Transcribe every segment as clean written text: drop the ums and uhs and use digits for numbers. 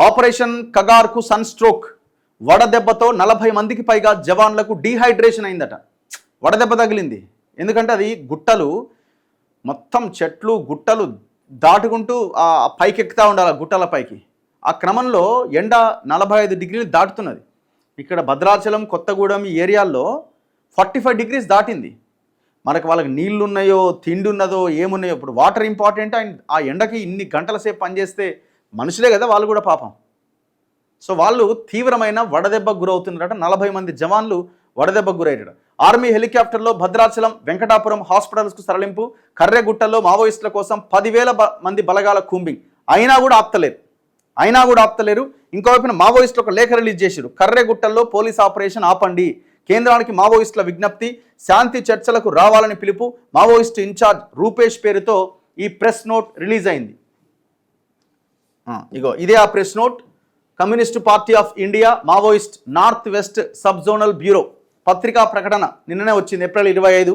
Operation కగార్కు sun stroke, వడదెబ్బతో 40 మందికి పైగా జవాన్లకు dehydration అయిందట. వడదెబ్బ తగిలింది. ఎందుకంటే అది గుట్టలు, మొత్తం చెట్లు గుట్టలు దాటుకుంటూ పైకి ఎక్కుతూ ఉండాలి గుట్టల పైకి. ఆ క్రమంలో ఎండ 45 డిగ్రీలు దాటుతున్నది. ఇక్కడ భద్రాచలం, కొత్తగూడెం ఈ ఏరియాల్లో 45 డిగ్రీస్ దాటింది. మనకు వాళ్ళకి నీళ్ళు ఉన్నాయో, తిండి ఉన్నదో, ఏమున్నాయో. ఇప్పుడు వాటర్ ఇంపార్టెంట్. అండ్ ఆ ఎండకి ఇన్ని గంటల సేపు పనిచేస్తే మనుషులే కదా వాళ్ళు కూడా పాపం. సో వాళ్ళు తీవ్రమైన వడదెబ్బకు గురవుతున్నారట. 40 మంది జవాన్లు వడదెబ్బకు గురయ్యారట. ఆర్మీ హెలికాప్టర్లో భద్రాచలం, వెంకటాపురం హాస్పిటల్స్కు తరలింపు. కర్రెగుట్టల్లో మావోయిస్టుల కోసం 10,000 మంది బలగాల కూంబింగ్. అయినా కూడా ఆప్తలేరు. ఇంకోవైపున మావోయిస్టులు ఒక లేఖ రిలీజ్ చేశారు. కర్రెగుట్టల్లో పోలీస్ ఆపరేషన్ ఆపండి, కేంద్రానికి మావోయిస్టుల విజ్ఞప్తి, శాంతి చర్చలకు రావాలని పిలుపు. మావోయిస్టు ఇన్ఛార్జ్ రూపేష్ పేరుతో ఈ ప్రెస్ నోట్ రిలీజ్ అయింది. ఇదే ఆ press note. Communist party of India Maoist north west sub zonal bureau పత్రికా ప్రకటన నిన్ననే వచ్చింది, ఏప్రిల్ 25.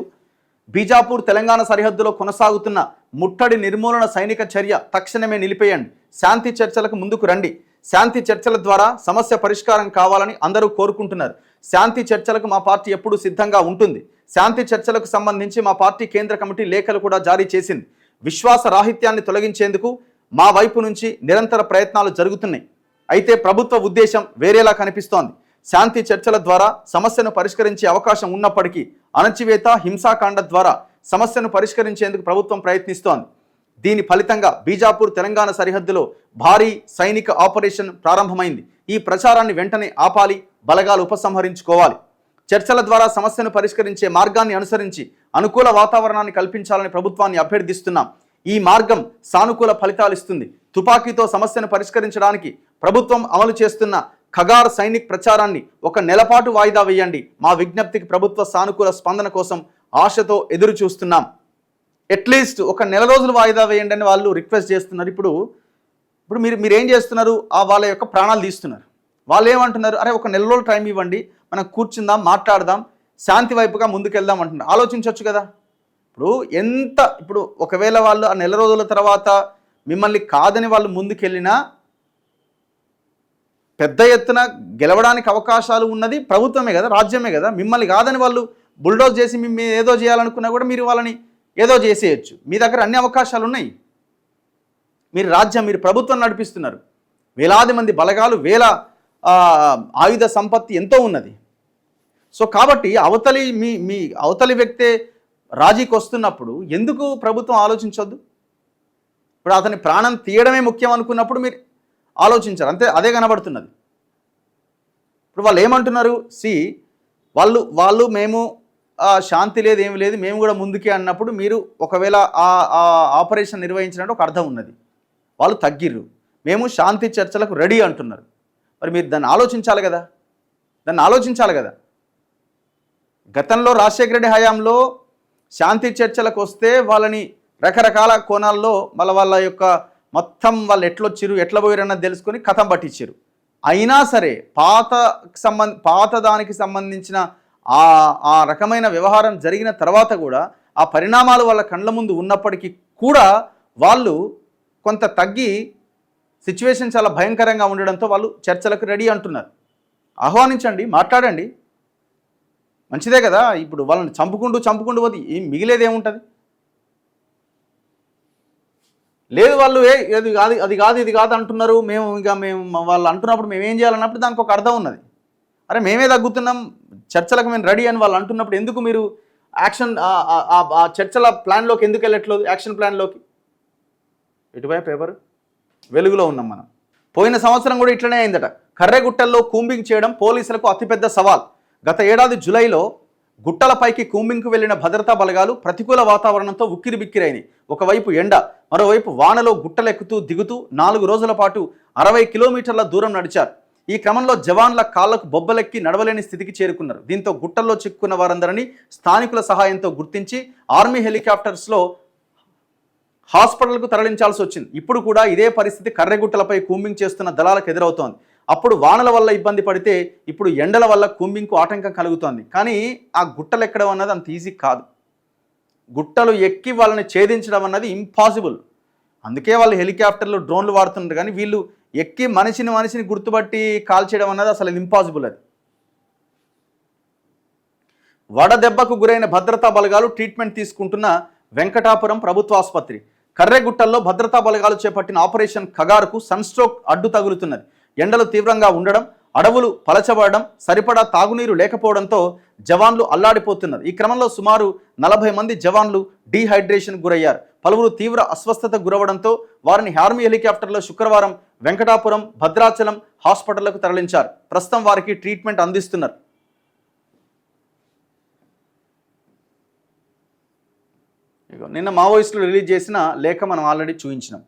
బీజాపూర్ తెలంగాణ సరిహద్దులో కొనసాగుతున్న ముట్టడి నిర్మూలన సైనిక చర్య తక్షణమే నిలిపేయండి, శాంతి చర్చలకు ముందుకు రండి. శాంతి చర్చల ద్వారా సమస్య పరిష్కారం కావాలని అందరూ కోరుకుంటున్నారు. శాంతి చర్చలకు మా పార్టీ ఎప్పుడూ సిద్ధంగా ఉంటుంది. శాంతి చర్చలకు సంబంధించి మా పార్టీ కేంద్ర కమిటీ లేఖలు కూడా జారీ చేసింది. విశ్వాస రాహిత్యాన్ని తొలగించేందుకు మా వైపు నుంచి నిరంతర ప్రయత్నాలు జరుగుతున్నాయి. అయితే ప్రభుత్వ ఉద్దేశం వేరేలా కనిపిస్తోంది. శాంతి చర్చల ద్వారా సమస్యను పరిష్కరించే అవకాశం ఉన్నప్పటికీ అణచివేత, హింసాకాండ ద్వారా సమస్యను పరిష్కరించేందుకు ప్రభుత్వం ప్రయత్నిస్తోంది. దీని ఫలితంగా బీజాపూర్ తెలంగాణ సరిహద్దులో భారీ సైనిక ఆపరేషన్ ప్రారంభమైంది. ఈ ప్రచారాన్ని వెంటనే ఆపాలి, బలగాలు ఉపసంహరించుకోవాలి. చర్చల ద్వారా సమస్యను పరిష్కరించే మార్గాన్ని అనుసరించి అనుకూల వాతావరణాన్ని కల్పించాలని ప్రభుత్వాన్ని అభ్యర్థిస్తున్నాం. ఈ మార్గం సానుకూల ఫలితాలు ఇస్తుంది. తుపాకీతో సమస్యను పరిష్కరించడానికి ప్రభుత్వం అమలు చేస్తున్న ఖగార్ సైనిక్ ప్రచారాన్ని 1 నెల పాటు వాయిదా వేయండి. మా విజ్ఞప్తికి ప్రభుత్వ సానుకూల స్పందన కోసం ఆశతో ఎదురు చూస్తున్నాం. అట్లీస్ట్ 1 నెల రోజులు వాయిదా వేయండి అని వాళ్ళు రిక్వెస్ట్ చేస్తున్నారు. ఇప్పుడు మీరు ఏం చేస్తున్నారు? వాళ్ళ యొక్క ప్రాణాలు తీస్తున్నారు. వాళ్ళు ఏమంటున్నారు? అరే 1 నెల రోజులు టైం ఇవ్వండి, మనం కూర్చుందాం, మాట్లాడదాం, శాంతి వైపుగా ముందుకెళ్దాం అంటున్నారు. ఆలోచించవచ్చు కదా. ఇప్పుడు ఒకవేళ వాళ్ళు ఆ నెల రోజుల తర్వాత మిమ్మల్ని కాదని వాళ్ళు ముందుకెళ్ళినా పెద్ద ఎత్తున గెలవడానికి అవకాశాలు ఉన్నది ప్రభుత్వమే కదా, రాజ్యమే కదా. మిమ్మల్ని కాదని వాళ్ళు బుల్డోజ్ చేసి మీరు ఏదో చేయాలనుకున్నా కూడా మీరు వాళ్ళని ఏదో చేసేయచ్చు. మీ దగ్గర అన్ని అవకాశాలు ఉన్నాయి. మీరు రాజ్యం, మీరు ప్రభుత్వం నడిపిస్తున్నారు. వేలాది మంది బలగాలు, వేల ఆయుధ సంపత్తి ఎంతో ఉన్నది. సో కాబట్టి అవతలి వ్యక్తే రాజీకి వస్తున్నప్పుడు ఎందుకు ప్రభుత్వం ఆలోచించొద్దు? ఇప్పుడు అతని ప్రాణం తీయడమే ముఖ్యం అనుకున్నప్పుడు మీరు ఆలోచించారు, అంతే. అదే కనబడుతున్నది. ఇప్పుడు వాళ్ళు ఏమంటున్నారు? వాళ్ళు మేము శాంతి లేదు, ఏమి లేదు, మేము కూడా ముందుకే అన్నప్పుడు మీరు ఒకవేళ ఆ ఆపరేషన్ నిర్వహించినట్టు ఒక అర్థం ఉన్నది. వాళ్ళు తగ్గిర్రు, మేము శాంతి చర్చలకు రెడీ అంటున్నారు. మరి మీరు దాన్ని ఆలోచించాలి కదా. గతంలో రాజశేఖర రెడ్డి హయాంలో శాంతి చర్చలకు వస్తే వాళ్ళని రకరకాల కోణాల్లో వాళ్ళ యొక్క మొత్తం వాళ్ళు ఎట్లా పోయారన్నది తెలుసుకొని కథం పట్టించారు. అయినా సరే పాత దానికి సంబంధించిన ఆ రకమైన వ్యవహారం జరిగిన తర్వాత కూడా ఆ పరిణామాలు వాళ్ళ కళ్ళ ముందు ఉన్నప్పటికీ కూడా వాళ్ళు కొంత తగ్గి సిచ్యువేషన్ చాలా భయంకరంగా ఉండడంతో వాళ్ళు చర్చలకు రెడీ అంటున్నారు. ఆహ్వానించండి, మాట్లాడండి, మంచిదే కదా. ఇప్పుడు వాళ్ళని చంపుకుంటూ పోతే మిగిలేది ఏముంటుంది? లేదు వాళ్ళు ఇది కాదు అంటున్నారు, మేము వాళ్ళు అంటున్నప్పుడు మేము ఏం చేయాలన్నప్పుడు దానికి ఒక అర్థం ఉన్నది. అరే మేమే తగ్గుతున్నాం, చర్చలకు మేము రెడీ అని వాళ్ళు అంటున్నప్పుడు ఎందుకు మీరు యాక్షన్ ఆ చర్చల ప్లాన్లోకి ఎందుకు వెళ్ళట్లేదు? యాక్షన్ ప్లాన్లోకి ఇటువైపు పేపర్ వెలుగులో ఉన్నాం మనం. పోయిన సంవత్సరం కూడా ఇట్లనే అయిందట. కర్రెగుట్టల్లో కూంబింగ్ చేయడం పోలీసులకు అతిపెద్ద సవాల్. గత ఏడాది జూలైలో గుట్టలపైకి కూంబింగ్కు వెళ్లిన భద్రతా బలగాలు ప్రతికూల వాతావరణంతో ఉక్కిరిబిక్కిరైనాయి. ఒకవైపు ఎండ, మరోవైపు వానలో గుట్టలెక్కుతూ దిగుతూ 4 రోజుల పాటు 60 కిలోమీటర్ల దూరం నడిచారు. ఈ క్రమంలో జవాన్ల కాళ్లకు బొబ్బలెక్కి నడవలేని స్థితికి చేరుకున్నారు. దీంతో గుట్టల్లో చిక్కుకున్న వారందరినీ స్థానికుల సహాయంతో గుర్తించి ఆర్మీ హెలికాప్టర్స్లో హాస్పిటల్కు తరలించాల్సి వచ్చింది. ఇప్పుడు కూడా ఇదే పరిస్థితి కర్రెగుట్టలపై కూంబింగ్ చేస్తున్న దళాలకు ఎదురవుతోంది. అప్పుడు వానల వల్ల ఇబ్బంది పడితే ఇప్పుడు ఎండల వల్ల కూంబింగ్కు ఆటంకం కలుగుతోంది. కానీ ఆ గుట్టలు ఎక్కడం అన్నది అంత ఈజీ కాదు. గుట్టలు ఎక్కి వాళ్ళని ఛేదించడం అన్నది ఇంపాసిబుల్. అందుకే వాళ్ళు హెలికాప్టర్లు, డ్రోన్లు వాడుతున్నారు. కానీ వీళ్ళు ఎక్కి మనిషిని గుర్తుపట్టి కాల్చేయడం అన్నది అసలు ఇంపాసిబుల్. అది వడదెబ్బకు గురైన భద్రతా బలగాలు ట్రీట్మెంట్ తీసుకుంటున్న వెంకటాపురం ప్రభుత్వ ఆసుపత్రి. కర్రెగుట్టల్లో భద్రతా బలగాలు చేపట్టిన ఆపరేషన్ ఖగారుకు సన్స్ట్రోక్ అడ్డు తగులుతున్నది. ఎండలు తీవ్రంగా ఉండడం, అడవులు పలచబడడం, సరిపడా తాగునీరు లేకపోవడంతో జవాన్లు అల్లాడిపోతున్నారు. ఈ క్రమంలో సుమారు 40 మంది జవాన్లు డీహైడ్రేషన్ గురయ్యారు. పలువురు తీవ్ర అస్వస్థతకు గురవడంతో వారిని ఆర్మీ హెలికాప్టర్లో శుక్రవారం వెంకటాపురం, భద్రాచలం హాస్పిటళ్లకు తరలించారు. ప్రస్తుతం వారికి ట్రీట్మెంట్ అందిస్తున్నారు. నిన్న మావోయిస్టులు రిలీజ్ చేసిన లేఖ మనం ఆల్రెడీ చూపించినాం.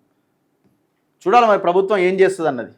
చూడాలి మరి ప్రభుత్వం ఏం చేస్తుంది అన్నది.